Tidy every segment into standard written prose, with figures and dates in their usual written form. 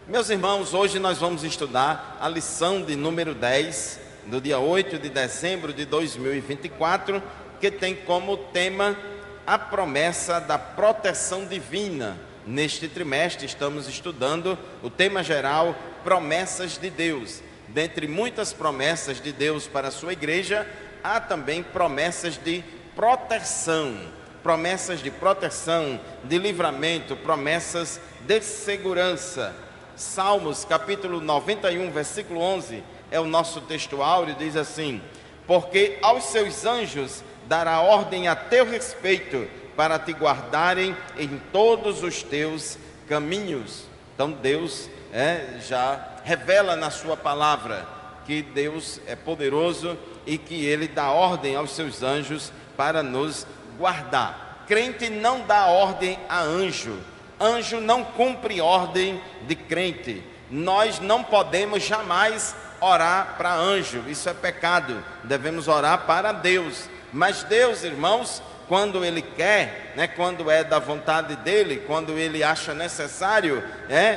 Meus irmãos, hoje nós vamos estudar a lição de número 10, do dia 8 de dezembro de 2024, que tem como tema a promessa da proteção divina. Neste trimestre estamos estudando o tema geral, promessas de Deus. Dentre muitas promessas de Deus para a sua igreja, há também promessas de proteção, de livramento, promessas de segurança. Salmos capítulo 91, versículo 11, é o nosso texto áureo, diz assim: porque aos seus anjos dará ordem a teu respeito, para te guardarem em todos os teus caminhos. Então Deus já revela na sua palavra que Deus é poderoso e que Ele dá ordem aos seus anjos para nos guardar. Crente não dá ordem a anjo. Anjo não cumpre ordem de crente. Nós não podemos jamais orar para anjo, isso é pecado. Devemos orar para Deus. Mas Deus, irmãos, quando Ele quer, quando é da vontade dEle, quando Ele acha necessário,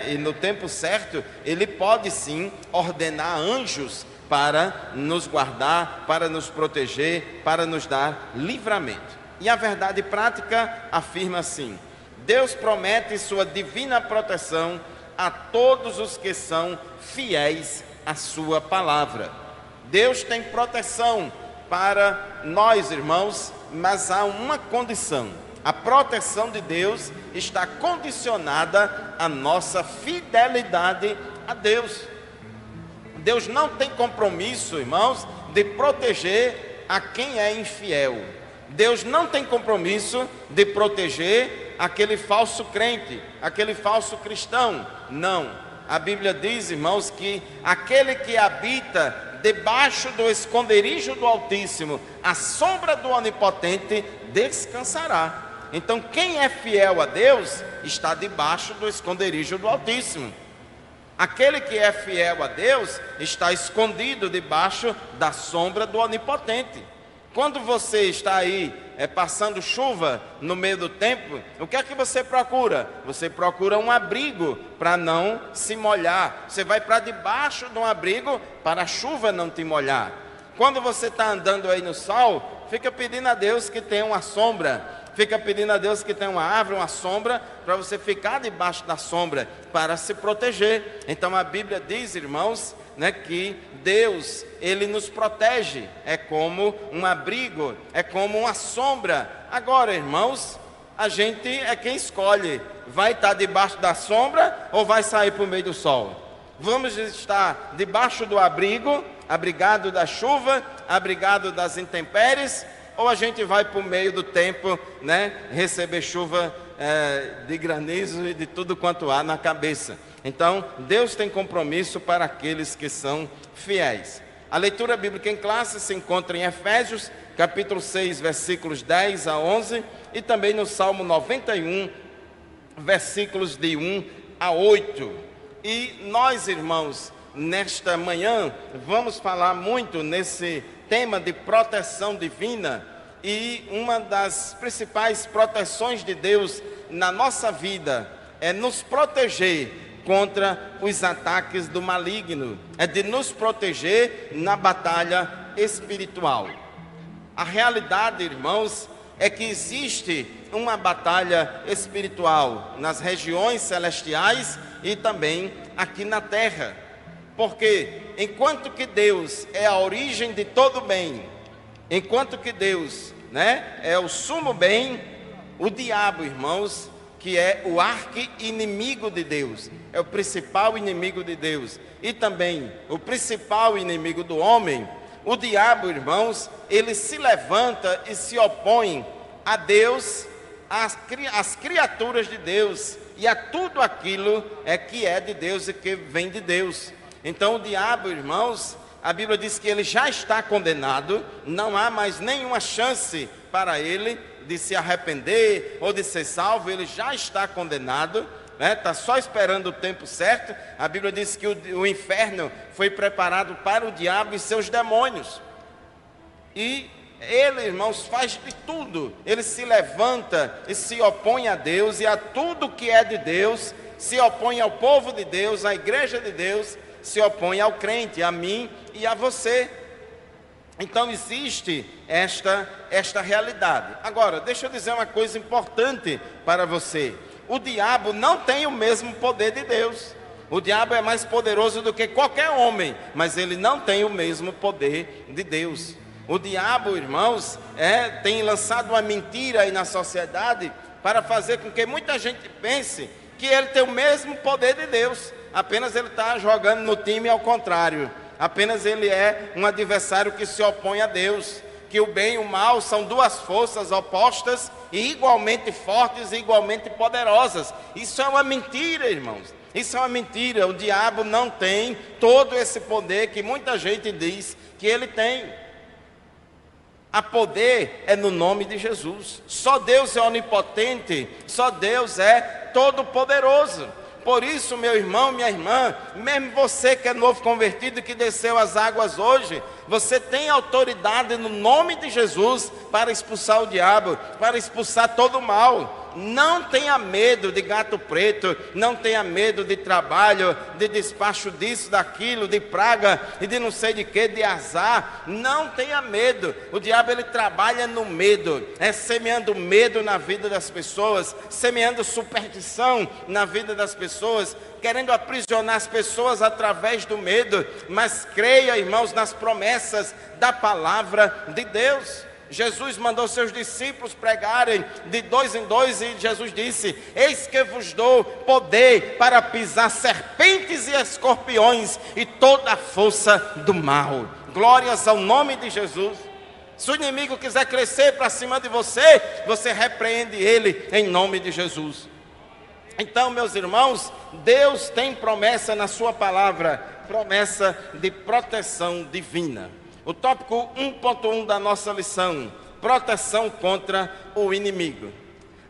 e no tempo certo, Ele pode sim ordenar anjos para nos guardar, para nos proteger, para nos dar livramento. E a verdade prática afirma assim: Deus promete sua divina proteção a todos os que são fiéis à sua palavra. Deus tem proteção para nós, irmãos, mas há uma condição: a proteção de Deus está condicionada à nossa fidelidade a Deus. Deus não tem compromisso, irmãos, de proteger a quem é infiel. Deus não tem compromisso de proteger aquele falso crente, aquele falso cristão. Não. A Bíblia diz, irmãos, que aquele que habita debaixo do esconderijo do Altíssimo, à sombra do Onipotente, descansará. Então, quem é fiel a Deus está debaixo do esconderijo do Altíssimo. Aquele que é fiel a Deus está escondido debaixo da sombra do Onipotente. Quando você está aí passando chuva no meio do tempo, o que é que você procura? Você procura um abrigo para não se molhar. Você vai para debaixo de um abrigo para a chuva não te molhar. Quando você está andando aí no sol, fica pedindo a Deus que tenha uma sombra. Fica pedindo a Deus que tenha uma árvore, uma sombra, para você ficar debaixo da sombra, para se proteger. Então a Bíblia diz, irmãos, que Deus, Ele nos protege, é como um abrigo, é como uma sombra. Agora, irmãos, a gente é quem escolhe, vai estar debaixo da sombra ou vai sair para o meio do sol? Vamos estar debaixo do abrigo, abrigado da chuva, abrigado das intempéries, ou a gente vai para o meio do tempo, receber chuva de granizo e de tudo quanto há na cabeça? Então, Deus tem compromisso para aqueles que são fiéis. A leitura bíblica em classe se encontra em Efésios, capítulo 6, versículos 10 a 11, e também no Salmo 91, versículos de 1 a 8. E nós, irmãos, nesta manhã, vamos falar muito nesse tema de proteção divina, e uma das principais proteções de Deus na nossa vida é nos proteger contra os ataques do maligno, é de nos proteger na batalha espiritual. A realidade, irmãos, é que existe uma batalha espiritual nas regiões celestiais e também aqui na terra, porque enquanto que Deus é a origem de todo bem, enquanto que Deus é o sumo bem, o diabo, irmãos, que é o arqui-inimigo de Deus, é o principal inimigo de Deus, e também o principal inimigo do homem, o diabo, irmãos, ele se levanta e se opõe a Deus, às criaturas de Deus, e a tudo aquilo que é de Deus e que vem de Deus. Então o diabo, irmãos, a Bíblia diz que ele já está condenado, não há mais nenhuma chance para ele de se arrepender ou de ser salvo, ele já está condenado, está só esperando o tempo certo. A Bíblia diz que o inferno foi preparado para o diabo e seus demônios, e ele, irmãos, faz de tudo, ele se levanta e se opõe a Deus e a tudo que é de Deus, se opõe ao povo de Deus, à igreja de Deus, se opõe ao crente, a mim e a você. Então existe esta realidade. Agora, deixa eu dizer uma coisa importante para você. O diabo não tem o mesmo poder de Deus. O diabo é mais poderoso do que qualquer homem, mas ele não tem o mesmo poder de Deus. O diabo, irmãos, tem lançado uma mentira aí na sociedade para fazer com que muita gente pense que ele tem o mesmo poder de Deus. Apenas ele está jogando no time ao contrário. Apenas ele é um adversário que se opõe a Deus. Que o bem e o mal são duas forças opostas e igualmente fortes e igualmente poderosas. Isso é uma mentira, irmãos. Isso é uma mentira. O diabo não tem todo esse poder que muita gente diz que ele tem. A poder é no nome de Jesus. Só Deus é onipotente, só Deus é todo-poderoso. Por isso, meu irmão, minha irmã, mesmo você que é novo convertido, que desceu as águas hoje, você tem autoridade no nome de Jesus para expulsar o diabo, para expulsar todo o mal. Não tenha medo de gato preto, não tenha medo de trabalho, de despacho disso, daquilo, de praga e de não sei de que, de azar. Não tenha medo. O diabo ele trabalha no medo, semeando medo na vida das pessoas, semeando superstição na vida das pessoas, querendo aprisionar as pessoas através do medo. Mas creia, irmãos, nas promessas da palavra de Deus. Jesus mandou seus discípulos pregarem de 2 em 2 e Jesus disse: eis que vos dou poder para pisar serpentes e escorpiões e toda a força do mal. Glórias ao nome de Jesus. Se o inimigo quiser crescer para cima de você, você repreende ele em nome de Jesus. Então, meus irmãos, Deus tem promessa na sua palavra, promessa de proteção divina. O tópico 1.1 da nossa lição: proteção contra o inimigo.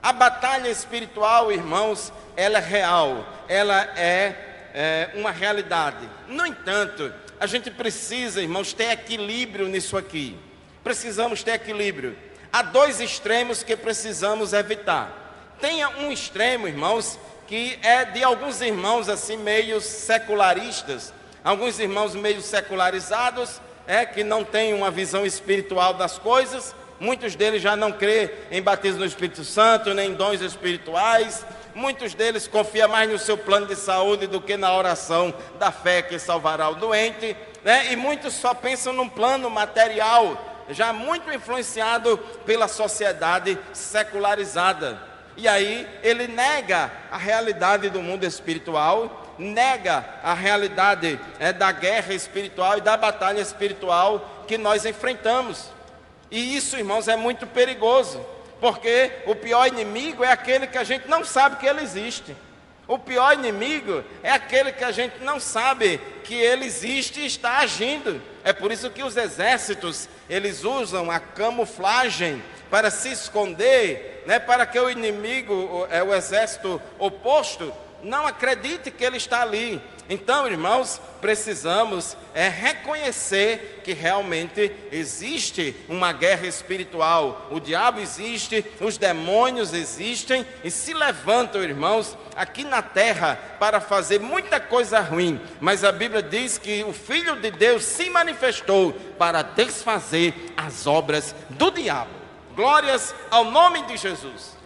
A batalha espiritual, irmãos, ela é real, ela é uma realidade. No entanto, a gente precisa, irmãos, ter equilíbrio nisso aqui. Precisamos ter equilíbrio. Há dois extremos que precisamos evitar. Tenha um extremo, irmãos, que é de alguns irmãos assim meio secularistas, alguns irmãos meio secularizados, que não têm uma visão espiritual das coisas. Muitos deles já não crêem em batismo no Espírito Santo, nem em dons espirituais. Muitos deles confiam mais no seu plano de saúde do que na oração da fé que salvará o doente, E muitos só pensam num plano material, já muito influenciado pela sociedade secularizada. E aí ele nega a realidade do mundo espiritual, nega a realidade da guerra espiritual e da batalha espiritual que nós enfrentamos. E isso, irmãos, é muito perigoso, porque o pior inimigo é aquele que a gente não sabe que ele existe. O pior inimigo é aquele que a gente não sabe que ele existe e está agindo. É por isso que os exércitos, eles usam a camuflagem para se esconder, para que o inimigo, o exército oposto, não acredite que ele está ali. Então, irmãos, precisamos reconhecer que realmente existe uma guerra espiritual. O diabo existe, os demônios existem e se levantam, irmãos, aqui na terra para fazer muita coisa ruim. Mas a Bíblia diz que o Filho de Deus se manifestou para desfazer as obras do diabo. Glórias ao nome de Jesus.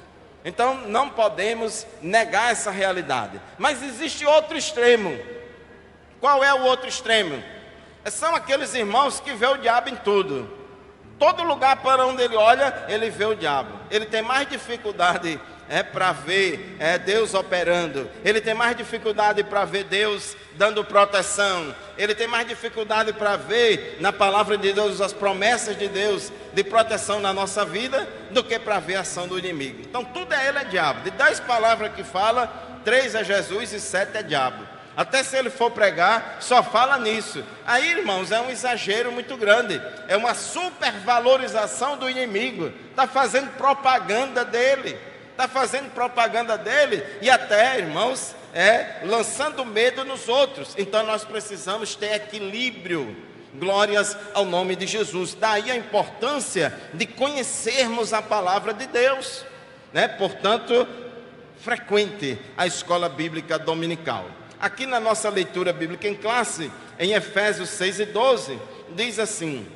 Então não podemos negar essa realidade. Mas existe outro extremo. Qual é o outro extremo? São aqueles irmãos que vê o diabo em tudo. Todo lugar para onde ele olha, ele vê o diabo. Ele tem mais dificuldade para ver Deus operando. Ele tem mais dificuldade para ver Deus dando proteção. Ele tem mais dificuldade para ver na palavra de Deus as promessas de Deus de proteção na nossa vida, do que para ver a ação do inimigo. Então tudo ele é diabo. De 10 palavras que fala, 3 é Jesus e 7 é diabo. Até se ele for pregar, só fala nisso. Aí, irmãos, é um exagero muito grande. É uma supervalorização do inimigo. Está fazendo propaganda dele. Está fazendo propaganda dele e até, irmãos, lançando medo nos outros. Então nós precisamos ter equilíbrio. Glórias ao nome de Jesus. Daí a importância de conhecermos a palavra de Deus, Portanto, frequente a escola bíblica dominical. Aqui na nossa leitura bíblica em classe, em Efésios 6:12, diz assim: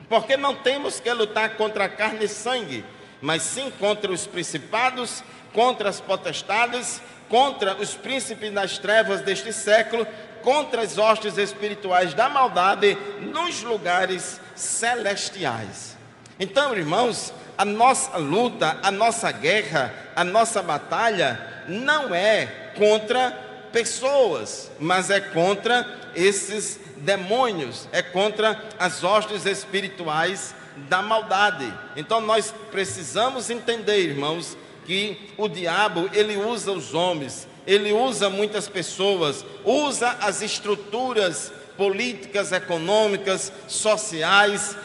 porque não temos que lutar contra a carne e sangue, mas sim contra os principados, contra as potestades, contra os príncipes das trevas deste século, contra as hostes espirituais da maldade nos lugares celestiais. Então, irmãos, a nossa luta, a nossa guerra, a nossa batalha não é contra pessoas, mas é contra esses demônios, é contra as hostes espirituais da maldade. Então nós precisamos entender, irmãos, que o diabo, ele usa os homens, ele usa muitas pessoas, usa as estruturas políticas, econômicas, sociais,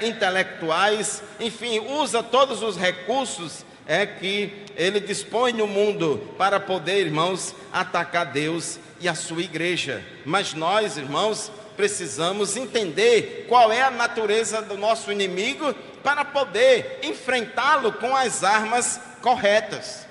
intelectuais, enfim, usa todos os recursos que ele dispõe no mundo para poder, irmãos, atacar Deus e a sua igreja. Mas nós, irmãos, precisamos entender qual é a natureza do nosso inimigo para poder enfrentá-lo com as armas corretas.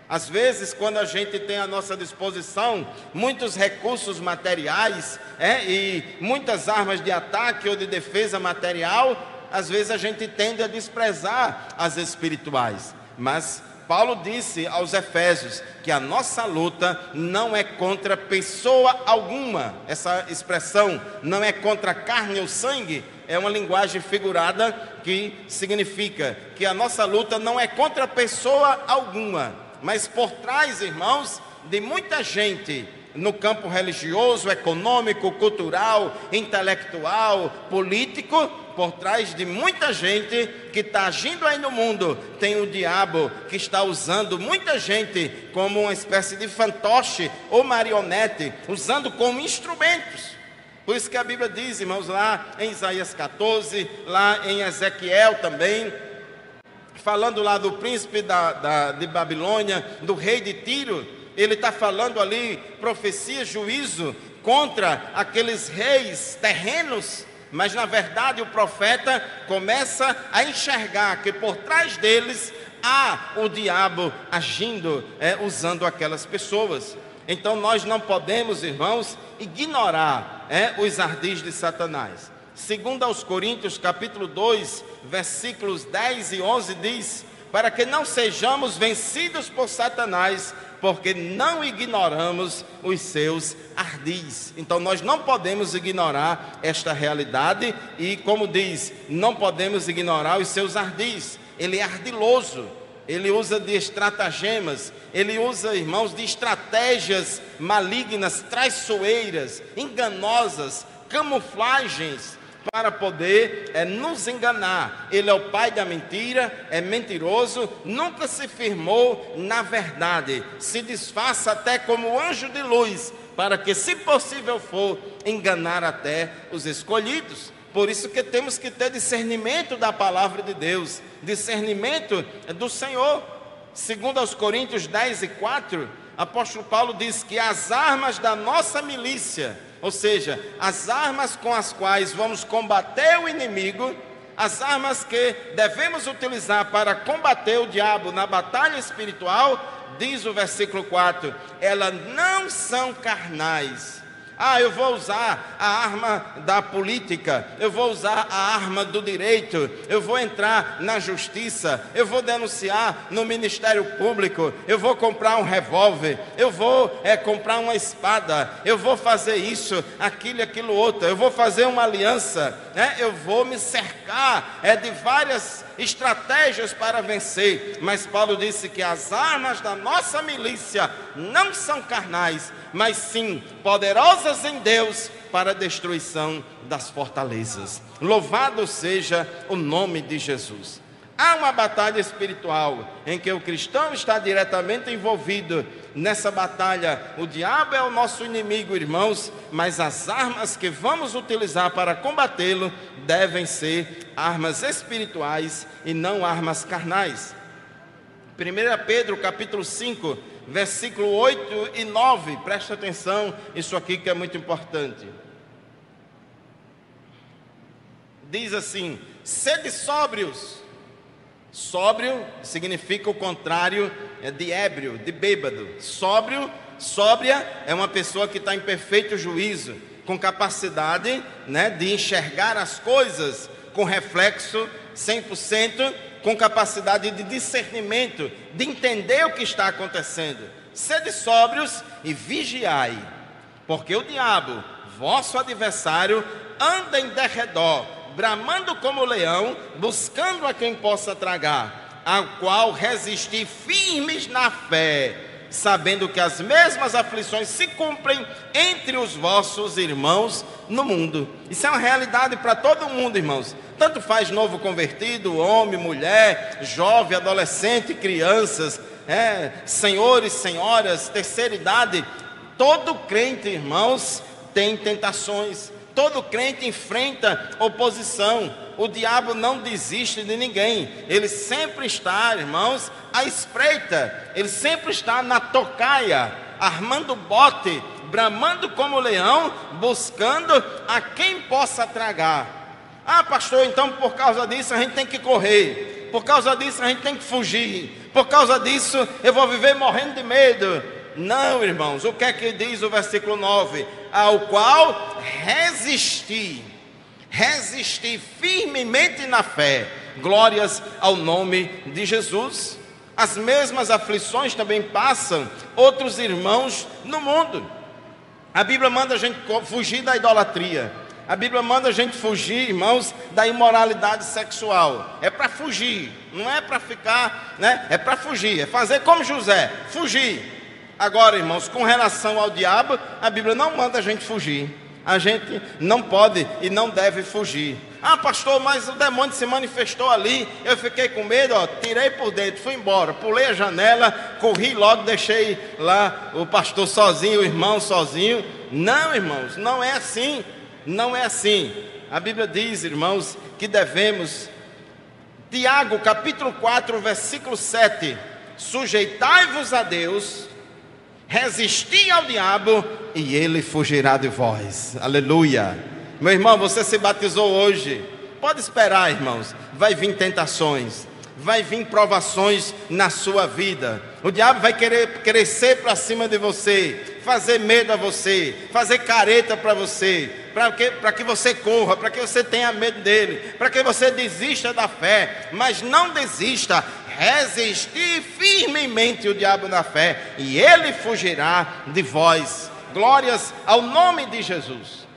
Às vezes, quando a gente tem à nossa disposição muitos recursos materiais e muitas armas de ataque ou de defesa material, às vezes a gente tende a desprezar as espirituais. Mas Paulo disse aos Efésios que a nossa luta não é contra pessoa alguma. Essa expressão, não é contra carne ou sangue, é uma linguagem figurada que significa que a nossa luta não é contra pessoa alguma, mas por trás, irmãos, de muita gente no campo religioso, econômico, cultural, intelectual, político, por trás de muita gente que está agindo aí no mundo, tem o diabo que está usando muita gente como uma espécie de fantoche ou marionete, usando como instrumentos. Por isso que a Bíblia diz, irmãos, lá em Isaías 14, lá em Ezequiel também, falando lá do príncipe de Babilônia, do rei de Tiro, ele está falando ali, profecia, juízo contra aqueles reis terrenos, mas na verdade o profeta começa a enxergar que por trás deles há o diabo agindo, usando aquelas pessoas. Então nós não podemos, irmãos, ignorar os ardis de Satanás. Segundo aos Coríntios, capítulo 2, versículos 10 e 11 diz: para que não sejamos vencidos por Satanás, porque não ignoramos os seus ardis. Então nós não podemos ignorar esta realidade e, como diz, não podemos ignorar os seus ardis. Ele é ardiloso, ele usa de estratagemas, ele usa, irmãos, de estratégias malignas, traiçoeiras, enganosas, camuflagens, para poder nos enganar. Ele é o pai da mentira, é mentiroso, nunca se firmou na verdade, se disfarça até como anjo de luz, para que, se possível for, enganar até os escolhidos. Por isso que temos que ter discernimento da palavra de Deus, discernimento do Senhor. Segundo aos Coríntios 10 e 4, apóstolo Paulo diz que as armas da nossa milícia, ou seja, as armas com as quais vamos combater o inimigo, as armas que devemos utilizar para combater o diabo na batalha espiritual, diz o versículo 4, elas não são carnais. Eu vou usar a arma da política, eu vou usar a arma do direito, eu vou entrar na justiça, eu vou denunciar no Ministério Público, eu vou comprar um revólver, eu vou comprar uma espada, eu vou fazer isso, aquilo e aquilo outro, eu vou fazer uma aliança, eu vou me cercar de várias estratégias para vencer. Mas Paulo disse que as armas da nossa milícia não são carnais, mas sim poderosas em Deus para a destruição das fortalezas. Louvado seja o nome de Jesus. Há uma batalha espiritual em que o cristão está diretamente envolvido. Nessa batalha, o diabo é o nosso inimigo, irmãos, mas as armas que vamos utilizar para combatê-lo devem ser armas espirituais e não armas carnais. 1 Pedro capítulo 5, versículo 8 e 9, presta atenção, isso aqui que é muito importante. Diz assim: sede sóbrios, Sóbrio significa o contrário de ébrio, de bêbado. Sóbria é uma pessoa que está em perfeito juízo, com capacidade, de enxergar as coisas com reflexo 100%, com capacidade de discernimento, de entender o que está acontecendo. Sede sóbrios e vigiai, porque o diabo, vosso adversário, anda em derredor, bramando como leão, buscando a quem possa tragar, ao qual resistir firmes na fé, sabendo que as mesmas aflições se cumprem entre os vossos irmãos no mundo. Isso é uma realidade para todo mundo, irmãos. Tanto faz novo convertido, homem, mulher, jovem, adolescente, crianças, senhores, senhoras, terceira idade. Todo crente, irmãos, tem tentações. Todo crente enfrenta oposição. O diabo não desiste de ninguém. Ele sempre está, irmãos, à espreita. Ele sempre está na tocaia, armando bote, bramando como leão, buscando a quem possa tragar. Ah, pastor, então por causa disso a gente tem que correr. Por causa disso a gente tem que fugir. Por causa disso eu vou viver morrendo de medo. Não, irmãos, o que é que diz o versículo 9? Ao qual resistir firmemente na fé. Glórias ao nome de Jesus. As mesmas aflições também passam outros irmãos no mundo. A Bíblia manda a gente fugir da idolatria. A Bíblia manda a gente fugir, irmãos, da imoralidade sexual. É para fugir, não é para ficar, É para fugir, é fazer como José, fugir. Agora, irmãos, com relação ao diabo, a Bíblia não manda a gente fugir. A gente não pode e não deve fugir. Ah, pastor, mas o demônio se manifestou ali, eu fiquei com medo, tirei por dentro, fui embora, pulei a janela, corri logo, deixei lá o pastor sozinho, o irmão sozinho. Não, irmãos, não é assim. Não é assim. A Bíblia diz, irmãos, que devemos, Tiago capítulo 4, versículo 7, sujeitai-vos a Deus, resisti ao diabo e ele fugirá de vós. Aleluia. Meu irmão, você se batizou hoje, pode esperar, irmãos, vai vir tentações, vai vir provações na sua vida. O diabo vai querer crescer para cima de você, fazer medo a você, fazer careta para você, para que você corra, para que você tenha medo dele, para que você desista da fé. Mas não desista, resistir firmemente o diabo na fé e ele fugirá de vós. Glórias ao nome de Jesus.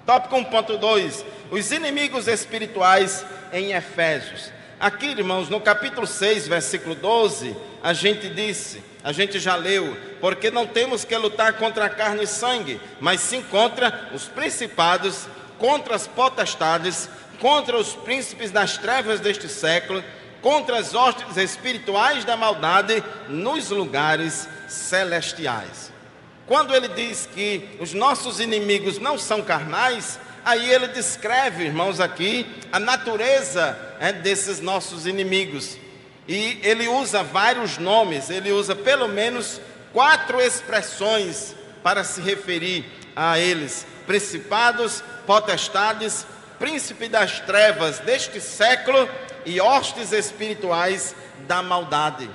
Tópico 1.2, os inimigos espirituais em Efésios. Aqui, irmãos, no capítulo 6, versículo 12, a gente já leu, porque não temos que lutar contra a carne e sangue, mas sim contra os principados, contra as potestades, contra os príncipes das trevas deste século, contra as hostes espirituais da maldade nos lugares celestiais. Quando ele diz que os nossos inimigos não são carnais, aí ele descreve, irmãos, aqui a natureza desses nossos inimigos. E ele usa vários nomes, ele usa pelo menos 4 expressões para se referir a eles: principados, potestades, príncipe das trevas deste século e hostes espirituais da maldade.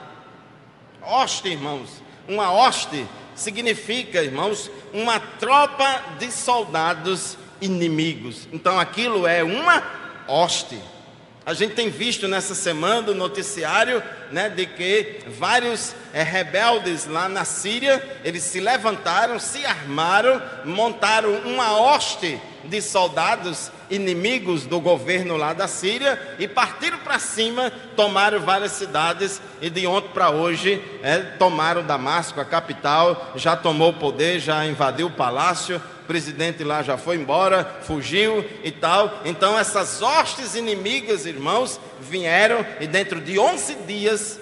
Hoste, irmãos, uma hoste significa, irmãos, uma tropa de soldados inimigos. Então aquilo é uma hoste. A gente tem visto nessa semana no noticiário, de que vários rebeldes lá na Síria, eles se levantaram, se armaram, montaram uma hoste de soldados inimigos do governo lá da Síria e partiram para cima, tomaram várias cidades e de ontem para hoje tomaram Damasco, a capital, já tomou o poder, já invadiu o palácio. O presidente lá já foi embora, fugiu e tal. Então essas hostes inimigas, irmãos, vieram e dentro de 11 dias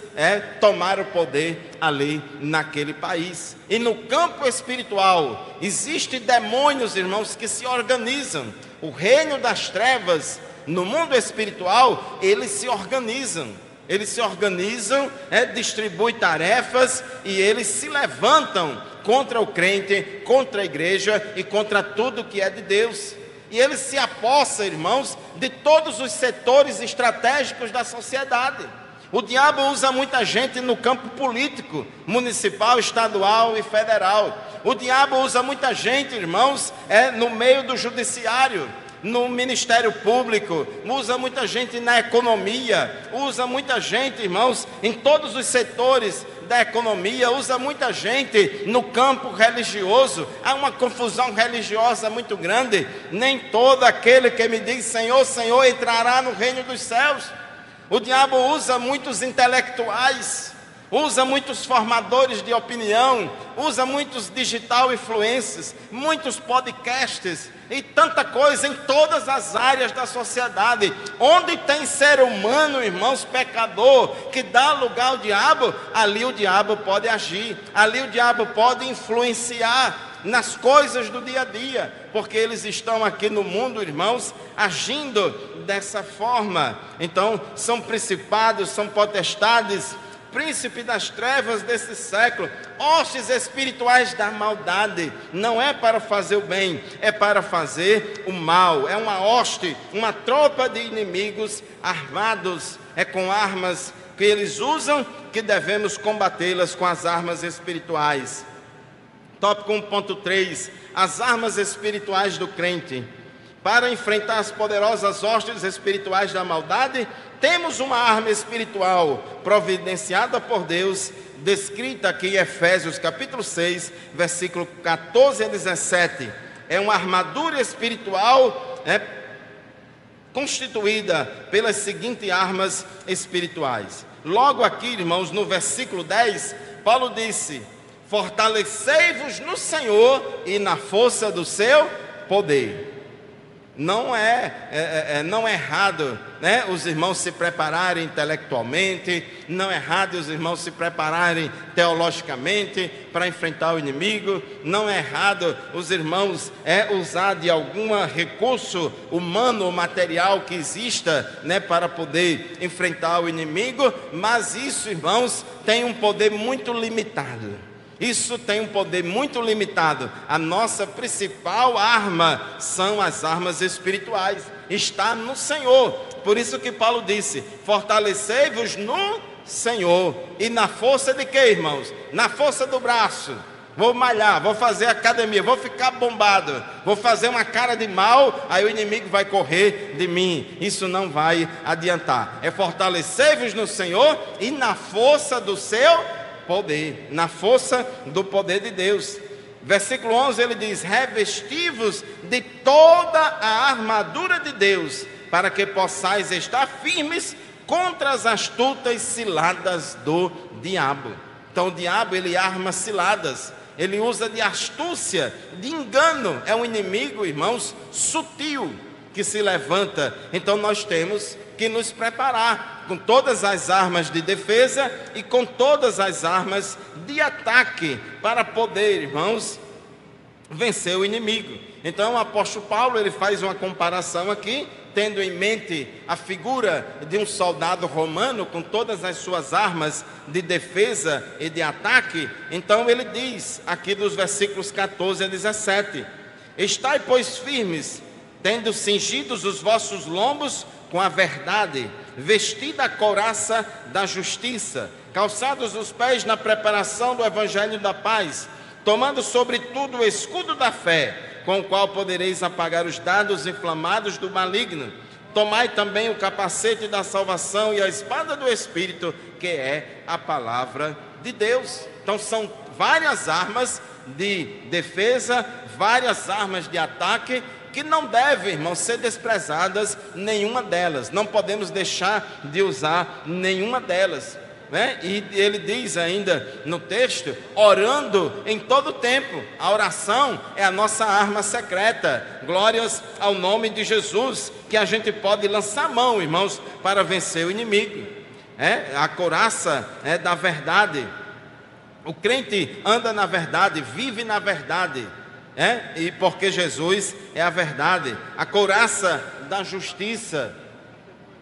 tomaram o poder ali naquele país. E no campo espiritual existem demônios, irmãos, que se organizam. O reino das trevas, no mundo espiritual, eles se organizam. Eles se organizam, distribuem tarefas e eles se levantam contra o crente, contra a igreja e contra tudo que é de Deus. e ele se apossa, irmãos, de todos os setores estratégicos da sociedade. O diabo usa muita gente no campo político, municipal, estadual e federal. O diabo usa muita gente, irmãos, no meio do judiciário, no Ministério Público, usa muita gente na economia, usa muita gente, irmãos, em todos os setores da economia, usa muita gente no campo religioso. Há uma confusão religiosa muito grande. Nem todo aquele que me diz Senhor, Senhor entrará no reino dos céus. O diabo usa muitos intelectuais, usa muitos formadores de opinião, usa muitos digital influencers, muitos podcasts e tanta coisa em todas as áreas da sociedade. Onde tem ser humano, irmãos, pecador, que dá lugar ao diabo, ali o diabo pode agir, ali o diabo pode influenciar nas coisas do dia a dia, porque eles estão aqui no mundo, irmãos, agindo dessa forma. Então, são principados, são potestades, príncipe das trevas desse século, hostes espirituais da maldade. Não é para fazer o bem, é para fazer o mal. É uma hoste, uma tropa de inimigos armados, é com armas que eles usam, que devemos combatê-las com as armas espirituais. Tópico 1.3, as armas espirituais do crente. Para enfrentar as poderosas hostes espirituais da maldade, temos uma arma espiritual providenciada por Deus, descrita aqui em Efésios capítulo 6, versículo 14 a 17. É uma armadura espiritual constituída pelas seguintes armas espirituais. Logo aqui, irmãos, no versículo 10, Paulo disse: fortalecei-vos no Senhor e na força do seu poder. Não é errado, né, os irmãos se prepararem intelectualmente, não é errado os irmãos se prepararem teologicamente para enfrentar o inimigo, não é errado os irmãos usar de algum recurso humano ou material que exista, né, para poder enfrentar o inimigo, mas isso, irmãos, tem um poder muito limitado. Isso tem um poder muito limitado. A nossa principal arma são as armas espirituais. Está no Senhor. Por isso que Paulo disse: fortalecei-vos no Senhor. E na força de quê, irmãos? Na força do braço. Vou malhar, vou fazer academia, vou ficar bombado, vou fazer uma cara de mal, aí o inimigo vai correr de mim. Isso não vai adiantar. É fortalecei-vos no Senhor e na força do seu poder, na força do poder de Deus. Versículo 11 ele diz: revesti-vos de toda a armadura de Deus, para que possais estar firmes contra as astutas ciladas do diabo. Então o diabo, ele arma ciladas, ele usa de astúcia, de engano. É um inimigo, irmãos, sutil, que se levanta. Então nós temos que nos preparar com todas as armas de defesa e com todas as armas de ataque para poder, irmãos, vencer o inimigo. Então o apóstolo Paulo, ele faz uma comparação aqui, tendo em mente a figura de um soldado romano com todas as suas armas de defesa e de ataque. Então ele diz aqui dos versículos 14 a 17: estai, pois, firmes, tendo cingidos os vossos lombos com a verdade, vestida a couraça da justiça, calçados os pés na preparação do evangelho da paz, tomando sobretudo o escudo da fé, com o qual podereis apagar os dardos inflamados do maligno. Tomai também o capacete da salvação e a espada do Espírito, que é a palavra de Deus. Então são várias armas de defesa, várias armas de ataque, que não devem, irmãos, ser desprezadas nenhuma delas. Não podemos deixar de usar nenhuma delas, né? E ele diz ainda no texto: orando em todo tempo. A oração é a nossa arma secreta. Glórias ao nome de Jesus, que a gente pode lançar mão, irmãos, para vencer o inimigo. A couraça da verdade. O crente anda na verdade, vive na verdade. E porque Jesus é a verdade. A couraça da justiça,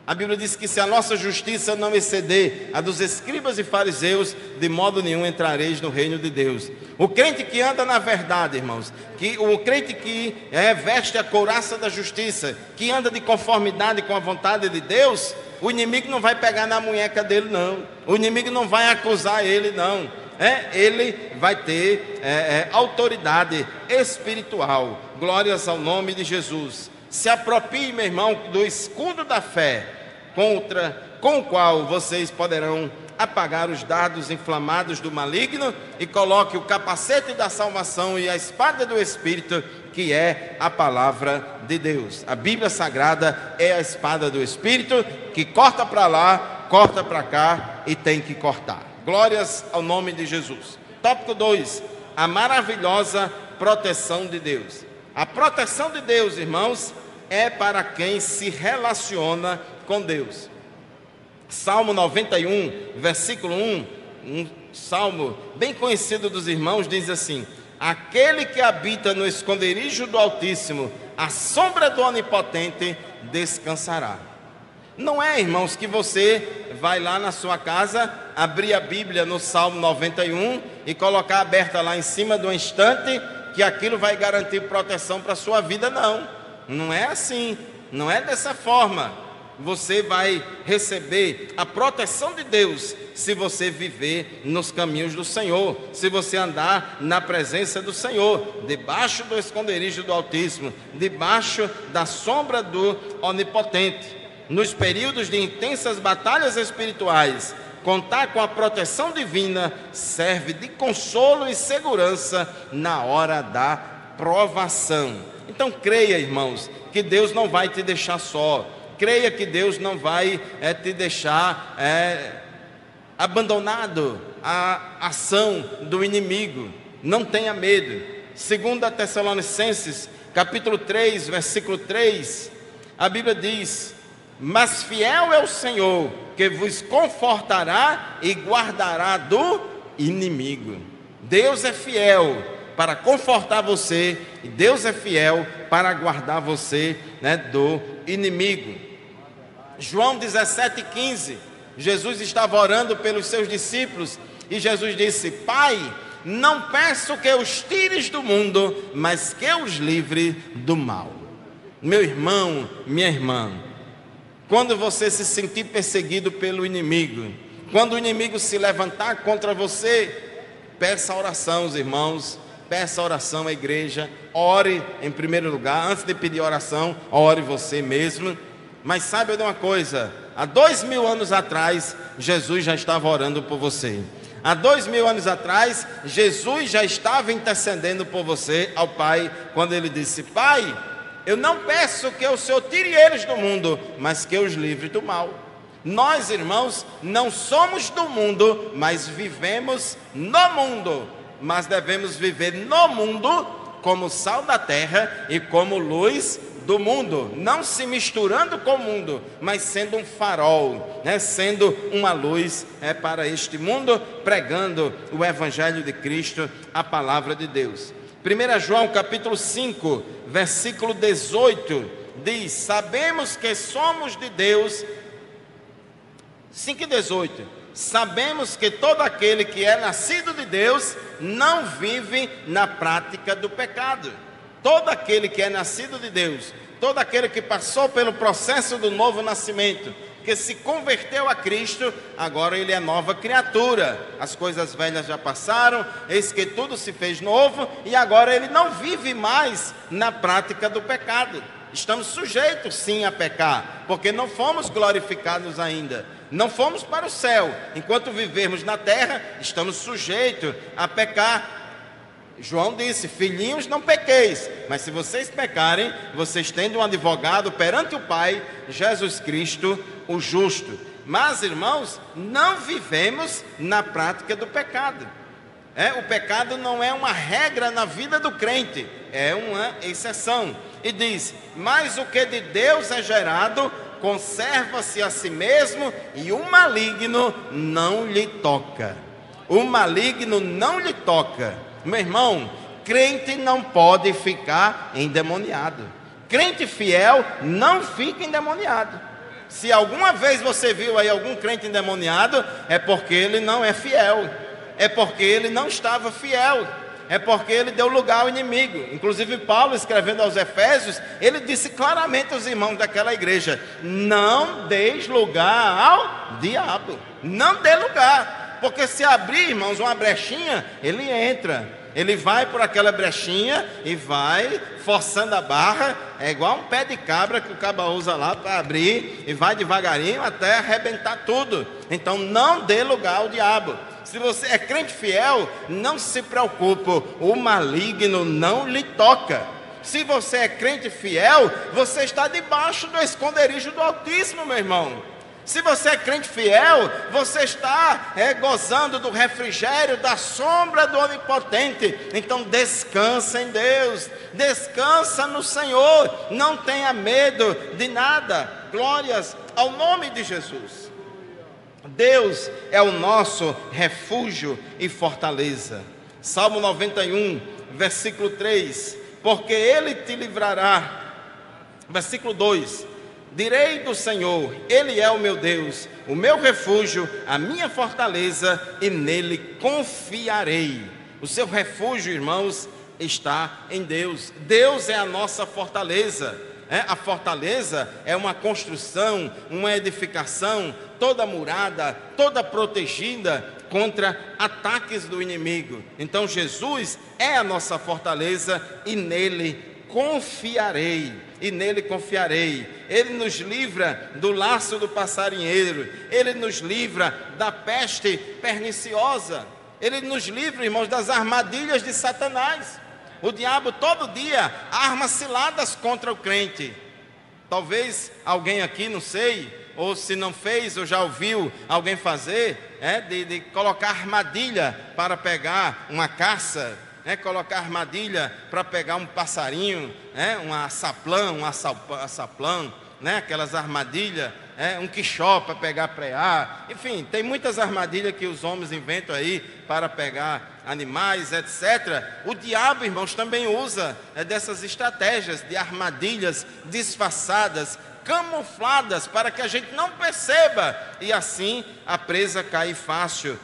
A Bíblia diz que se a nossa justiça não exceder a dos escribas e fariseus, de modo nenhum entrareis no reino de Deus. O crente que anda na verdade, irmãos, o crente que veste a couraça da justiça, que anda de conformidade com a vontade de Deus, o inimigo não vai pegar na munheca dele, não. O inimigo não vai acusar ele, não. Ele vai ter autoridade espiritual. Glórias ao nome de Jesus. Se aproprie, meu irmão, do escudo da fé, com o qual vocês poderão apagar os dardos inflamados do maligno, e coloque o capacete da salvação e a espada do Espírito, que é a palavra de Deus. A Bíblia Sagrada é a espada do Espírito, que corta para lá, corta para cá e tem que cortar. Glórias ao nome de Jesus. Tópico 2, a maravilhosa proteção de Deus. A proteção de Deus, irmãos, é para quem se relaciona com Deus. Salmo 91, versículo 1, um salmo bem conhecido dos irmãos, diz assim: aquele que habita no esconderijo do Altíssimo, à sombra do Onipotente, descansará. Não é, irmãos, que você vai lá na sua casa, abrir a Bíblia no Salmo 91 e colocar aberta lá em cima do estante, que aquilo vai garantir proteção para a sua vida, não. Não é assim, não é dessa forma. Você vai receber a proteção de Deus se você viver nos caminhos do Senhor, se você andar na presença do Senhor, debaixo do esconderijo do Altíssimo, debaixo da sombra do Onipotente. Nos períodos de intensas batalhas espirituais, contar com a proteção divina serve de consolo e segurança na hora da provação. Então creia, irmãos, que Deus não vai te deixar só. Creia que Deus não vai te deixar abandonado à ação do inimigo. Não tenha medo. 2 Tessalonicenses, capítulo 3, versículo 3, a Bíblia diz: mas fiel é o Senhor, que vos confortará e guardará do inimigo. Deus é fiel para confortar você, e Deus é fiel para guardar você, do inimigo. João 17,15, Jesus estava orando pelos seus discípulos, e Jesus disse: Pai, não peço que os tires do mundo, mas que os livre do mal. Meu irmão, minha irmã, quando você se sentir perseguido pelo inimigo, quando o inimigo se levantar contra você, peça oração, os irmãos, peça oração à igreja, ore em primeiro lugar. Antes de pedir oração, ore você mesmo. Mas saiba de uma coisa, há 2000 anos atrás, Jesus já estava orando por você. Há 2000 anos atrás, Jesus já estava intercedendo por você ao Pai, quando ele disse: Pai, eu não peço que o Senhor tire eles do mundo, mas que os livre do mal. Nós, irmãos, não somos do mundo, mas vivemos no mundo. Mas devemos viver no mundo como sal da terra e como luz do mundo, não se misturando com o mundo, mas sendo um farol, sendo uma luz para este mundo, pregando o Evangelho de Cristo, a palavra de Deus. 1 João capítulo 5, versículo 18, diz: sabemos que somos de Deus. 5:18, sabemos que todo aquele que é nascido de Deus não vive na prática do pecado. Todo aquele que é nascido de Deus, todo aquele que passou pelo processo do novo nascimento, que se converteu a Cristo, agora ele é nova criatura. As coisas velhas já passaram, eis que tudo se fez novo, e agora ele não vive mais na prática do pecado. Estamos sujeitos sim a pecar, porque não fomos glorificados ainda, não fomos para o céu. Enquanto vivermos na terra, estamos sujeitos a pecar. João disse: filhinhos, não pequeis, mas se vocês pecarem, vocês têm um advogado perante o Pai, Jesus Cristo, o justo. Mas, irmãos, não vivemos na prática do pecado. O pecado não é uma regra na vida do crente, é uma exceção. E diz: mas o que de Deus é gerado, conserva-se a si mesmo, e o maligno não lhe toca. O maligno não lhe toca. Meu irmão, crente não pode ficar endemoniado. Crente fiel não fica endemoniado. Se alguma vez você viu aí algum crente endemoniado, é porque ele não é fiel, é porque ele não estava fiel, é porque ele deu lugar ao inimigo. Inclusive Paulo, escrevendo aos Efésios, ele disse claramente aos irmãos daquela igreja: não deis lugar ao diabo, não dê lugar, porque se abrir, irmãos, uma brechinha, ele entra. Ele vai por aquela brechinha e vai forçando a barra. É igual um pé de cabra que o cabra usa lá para abrir, e vai devagarinho até arrebentar tudo. Então não dê lugar ao diabo. Se você é crente fiel, não se preocupe, o maligno não lhe toca. Se você é crente fiel, você está debaixo do esconderijo do Altíssimo, meu irmão. Se você é crente fiel, você está gozando do refrigério, da sombra do Onipotente. Então descansa em Deus, descansa no Senhor, não tenha medo de nada. Glórias ao nome de Jesus. Deus é o nosso refúgio e fortaleza. Salmo 91, versículo 3: porque Ele te livrará. Versículo 2: direi do Senhor, Ele é o meu Deus, o meu refúgio, a minha fortaleza, e nele confiarei. O seu refúgio, irmãos, está em Deus. Deus é a nossa fortaleza. A fortaleza é uma construção, uma edificação, toda murada, toda protegida contra ataques do inimigo. Então Jesus é a nossa fortaleza e nele confiarei. E nele confiarei. Ele nos livra do laço do passarinheiro, Ele nos livra da peste perniciosa, Ele nos livra, irmãos, das armadilhas de Satanás. O diabo todo dia arma ciladas contra o crente. Talvez alguém aqui, não sei, ou se não fez ou já ouviu alguém fazer, de colocar armadilha para pegar uma caça, colocar armadilha para pegar um passarinho, um açaplã, aquelas armadilhas, um quixó para pegar preá. Enfim, tem muitas armadilhas que os homens inventam aí para pegar animais, etc. O diabo, irmãos, também usa dessas estratégias de armadilhas disfarçadas, camufladas, para que a gente não perceba, e assim a presa cai fácil,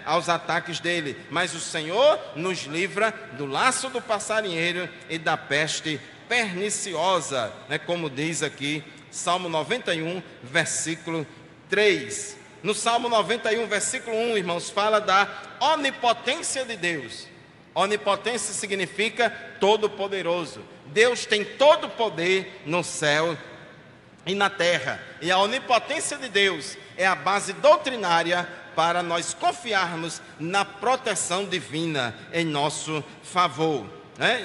aos ataques dele. Mas o Senhor nos livra do laço do passarinheiro e da peste perniciosa, como diz aqui Salmo 91, versículo 3. No Salmo 91, versículo 1, irmãos, fala da onipotência de Deus. Onipotência significa todo-poderoso. Deus tem todo o poder no céu e na terra, e a onipotência de Deus é a base doutrinária para nós confiarmos na proteção divina em nosso favor.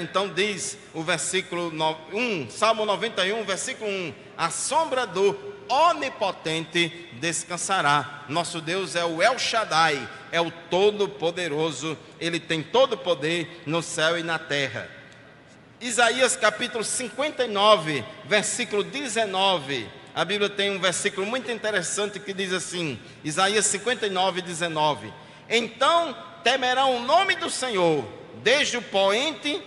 Então diz o versículo 1, Salmo 91, versículo 1: a sombra do onipotente descansará. Nosso Deus é o El Shaddai, é o Todo-Poderoso, Ele tem todo o poder no céu e na terra. Isaías capítulo 59, versículo 19, a Bíblia tem um versículo muito interessante que diz assim, Isaías 59, 19: então temerão o nome do Senhor desde o poente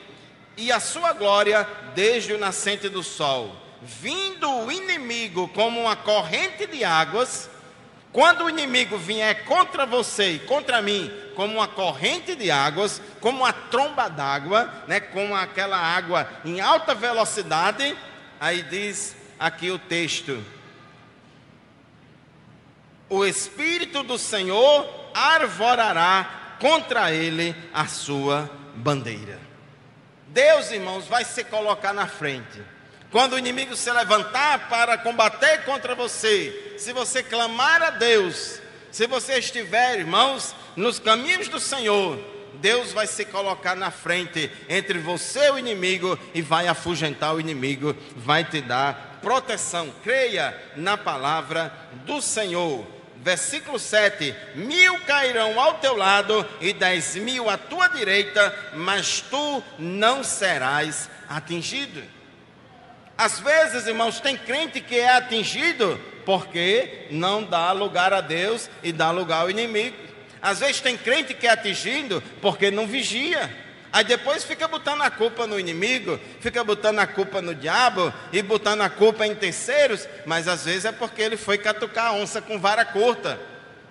e a sua glória desde o nascente do sol. Vindo o inimigo como uma corrente de águas, quando o inimigo vier contra você e contra mim, como uma corrente de águas, como uma tromba d'água, como aquela água em alta velocidade, aí diz aqui o texto: o Espírito do Senhor arvorará contra ele a sua bandeira. Deus, irmãos, vai se colocar na frente. Quando o inimigo se levantar para combater contra você, se você clamar a Deus, se você estiver, irmãos, nos caminhos do Senhor, Deus vai se colocar na frente entre você e o inimigo e vai afugentar o inimigo, vai te dar proteção. Creia na palavra do Senhor. Versículo 7: 1000 cairão ao teu lado e 10.000 à tua direita, mas tu não serás atingido. Às vezes, irmãos, tem crente que é atingido porque não dá lugar a Deus e dá lugar ao inimigo. Às vezes tem crente que é atingido porque não vigia. Aí depois fica botando a culpa no inimigo, fica botando a culpa no diabo e botando a culpa em terceiros, mas às vezes é porque ele foi catucar a onça com vara curta.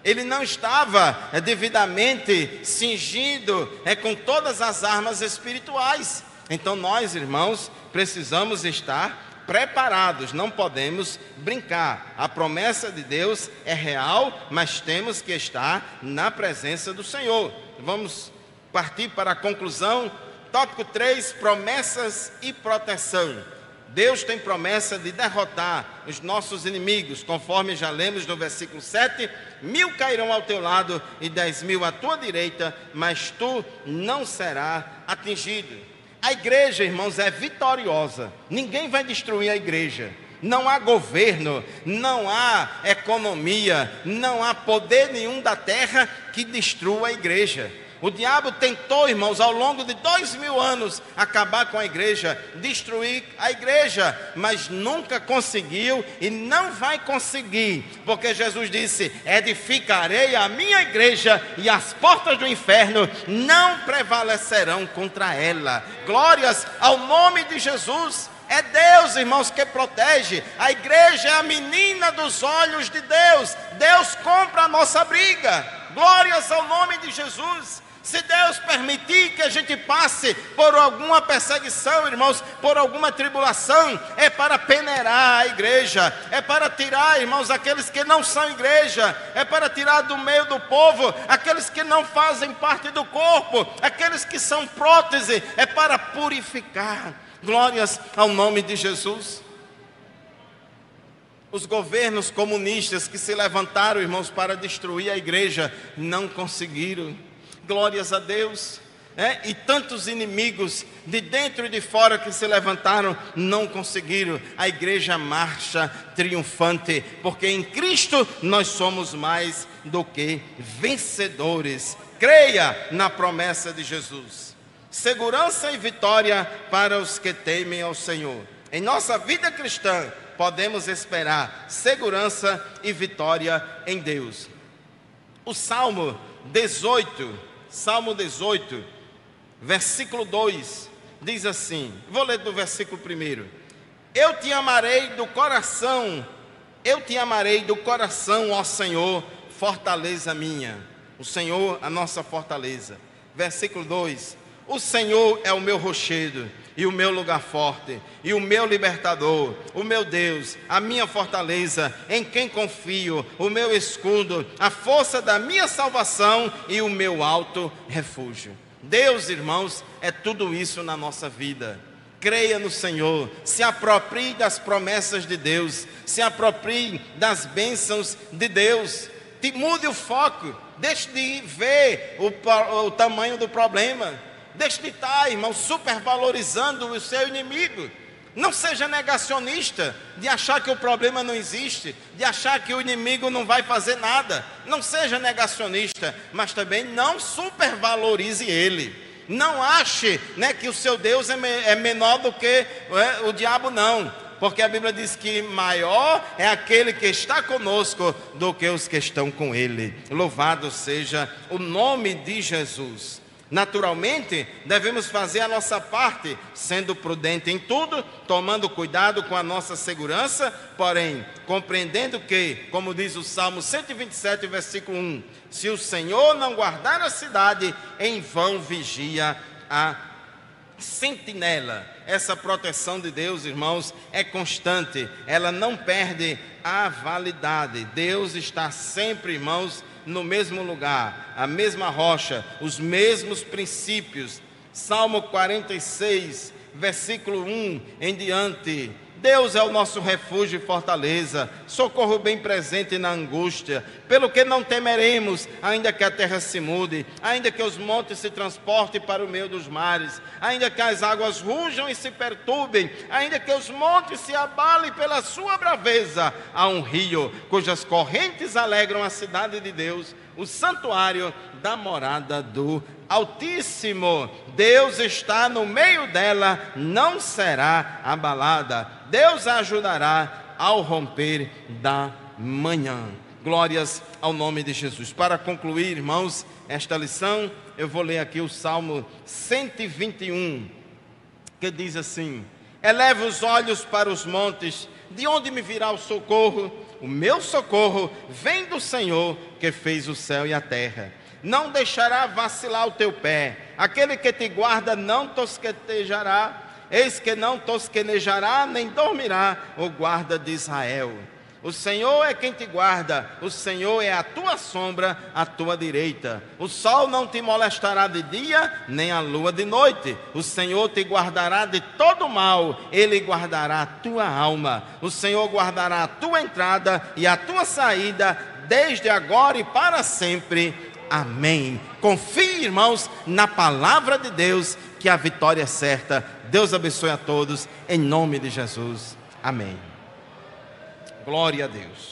Ele não estava devidamente cingido com todas as armas espirituais. Então nós, irmãos, precisamos estar preparados, não podemos brincar. A promessa de Deus é real, mas temos que estar na presença do Senhor. Vamos partir para a conclusão. Tópico 3, promessas e proteção. Deus tem promessa de derrotar os nossos inimigos, conforme já lemos no versículo 7, 1000 cairão ao teu lado e 10.000 à tua direita, mas tu não serás atingido. A igreja, irmãos, é vitoriosa, ninguém vai destruir a igreja. Não há governo, não há economia, não há poder nenhum da terra que destrua a igreja. O diabo tentou, irmãos, ao longo de 2000 anos, acabar com a igreja, destruir a igreja, mas nunca conseguiu e não vai conseguir, porque Jesus disse: edificarei a minha igreja e as portas do inferno não prevalecerão contra ela. Glórias ao nome de Jesus. É Deus, irmãos, que protege. A igreja é a menina dos olhos de Deus. Deus compra a nossa briga. Glórias ao nome de Jesus. Se Deus permitir que a gente passe por alguma perseguição, irmãos, por alguma tribulação, é para peneirar a igreja, é para tirar, irmãos, aqueles que não são igreja, é para tirar do meio do povo aqueles que não fazem parte do corpo, aqueles que são prótese, é para purificar. Glórias ao nome de Jesus. Os governos comunistas que se levantaram, irmãos, para destruir a igreja, não conseguiram. Glórias a Deus. E tantos inimigos de dentro e de fora que se levantaram, não conseguiram. A igreja marcha triunfante, porque em Cristo nós somos mais do que vencedores. Creia na promessa de Jesus. Segurança e vitória para os que temem ao Senhor. Em nossa vida cristã, podemos esperar segurança e vitória em Deus. O Salmo 18, versículo 2, diz assim, vou ler do versículo 1. Eu te amarei do coração, ó Senhor, fortaleza minha. O Senhor, a nossa fortaleza. Versículo 2, o Senhor é o meu rochedo e o meu lugar forte, e o meu libertador, o meu Deus, a minha fortaleza, em quem confio, o meu escudo, a força da minha salvação e o meu alto refúgio. Deus, irmãos, é tudo isso na nossa vida. Creia no Senhor, se aproprie das promessas de Deus, se aproprie das bênçãos de Deus. Mude o foco, deixe de ver o tamanho do problema. Deixe de estar, irmão, supervalorizando o seu inimigo. Não seja negacionista de achar que o problema não existe, de achar que o inimigo não vai fazer nada. Não seja negacionista, mas também não supervalorize ele. Não ache, que o seu Deus é menor do que o diabo, não. Porque a Bíblia diz que maior é aquele que está conosco do que os que estão com ele. Louvado seja o nome de Jesus. Naturalmente, devemos fazer a nossa parte, sendo prudente em tudo, tomando cuidado com a nossa segurança, porém, compreendendo que, como diz o Salmo 127, versículo 1, se o Senhor não guardar a cidade, em vão vigia a sentinela. Essa proteção de Deus, irmãos, é constante, ela não perde a validade. Deus está sempre, irmãos, no mesmo lugar, a mesma rocha, os mesmos princípios. Salmo 46, versículo 1 em diante. Deus é o nosso refúgio e fortaleza, socorro bem presente na angústia, pelo que não temeremos, ainda que a terra se mude, ainda que os montes se transportem para o meio dos mares, ainda que as águas rujam e se perturbem, ainda que os montes se abalem pela sua braveza. Há um rio cujas correntes alegram a cidade de Deus, o santuário da morada do Altíssimo. Deus está no meio dela, não será abalada. Deus a ajudará ao romper da manhã. Glórias ao nome de Jesus. Para concluir, irmãos, esta lição, eu vou ler aqui o Salmo 121, que diz assim: eleva os olhos para os montes, de onde me virá o socorro? O meu socorro vem do Senhor, que fez o céu e a terra. Não deixará vacilar o teu pé, aquele que te guarda não tosquetejará, eis que não tosquenejará, nem dormirá o guarda de Israel. O Senhor é quem te guarda, o Senhor é a tua sombra, à tua direita. O sol não te molestará de dia, nem a lua de noite. O Senhor te guardará de todo mal, Ele guardará a tua alma. O Senhor guardará a tua entrada e a tua saída, desde agora e para sempre. Amém. Confie, irmãos, na palavra de Deus, que a vitória é certa. Deus abençoe a todos, em nome de Jesus. Amém. Glória a Deus.